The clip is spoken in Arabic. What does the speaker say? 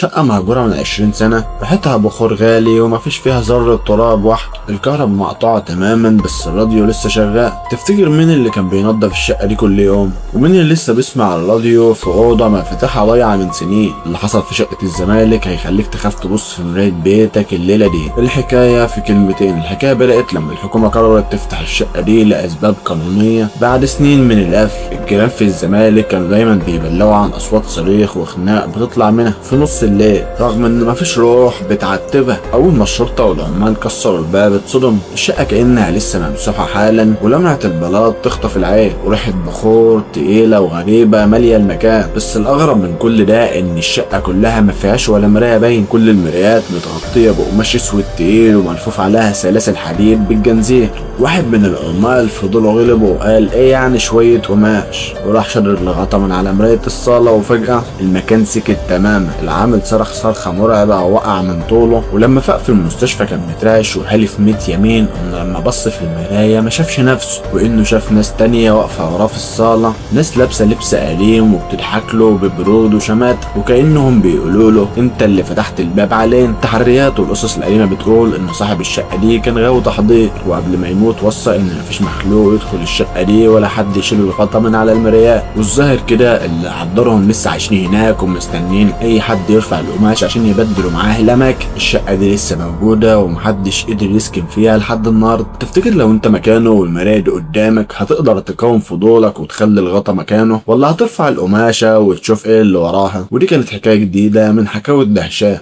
شقة مهجورة من 20 سنة، ريحتها بخور غالي ومفيش فيها ذرة تراب واحد، الكهرباء مقطوعة تماما بس الراديو لسه شغال. تفتكر مين اللي كان بينظف الشقة دي كل يوم؟ ومين اللي لسه بيسمع الراديو في أوضة مفاتيحها ضايعة من سنين؟ اللي حصل في شقة الزمالك هيخليك تخاف تبص في مراية بيتك الليلة دي. الحكاية في كلمتين. الحكاية بدأت لما الحكومة قررت تفتح الشقة دي لأسباب قانونية بعد سنين من القفل. الجيران في الزمالك كانوا دايما بيبلغوا عن أصوات صريخ وخناق بتطلع منها في نص الليل رغم ان مفيش روح بتعتبها. اول ما الشرطة والعمال كسروا الباب اتصدم، الشقة كأنها لسه ممسوحة حالا ولمعة البلاط تخطف العين وريحة بخور تقيلة وغريبة مالية المكان. بس الأغرب من كل ده ان الشقة كلها ما فيهاش ولا مراية باين، كل المرايات متغطية بقماش اسود تقيل وملفوف عليها سلاسل حديد بالجنزير. واحد من العمال فضلوا غلبه وقال ايه يعني شوية قماش، وراح شرر الغطا من على مراية الصالة وفجأة المكان سكت تماما. العامل صرخ صرخة مرعبة ووقع من طوله، ولما فاق في المستشفى كان مترعش وحلف 100 يمين انه لما بص في المراية ما شافش نفسه، وانه شاف ناس تانية واقفة وراه في الصالة، ناس لابسة لبس قديم وبتضحك له ببرود وشمات وكأنهم بيقولوا له انت اللي فتحت الباب علينا. التحريات والقصص القديمة بتقول ان صاحب الشقة دي كان غاوي تحضير، وقبل ما يموت وصى ان مفيش مخلوق يدخل الشقة دي ولا حد يشيل الغطا من على المرايات. والظاهر كده اللي حضرهم لسه عايشين هناك ومستنيين اي حد يرفع القماش عشان يبدلوا معاه الاماكن. الشقة دي لسه موجودة ومحدش قدر يسكن فيها لحد النهارده. تفتكر لو انت مكانه والمراية دي قدامك هتقدر تقاوم فضولك وتخلي الغطا مكانه، ولا هترفع القماشة وتشوف ايه اللي وراها؟ ودي كانت حكاية جديدة من حكاوي الدهشات.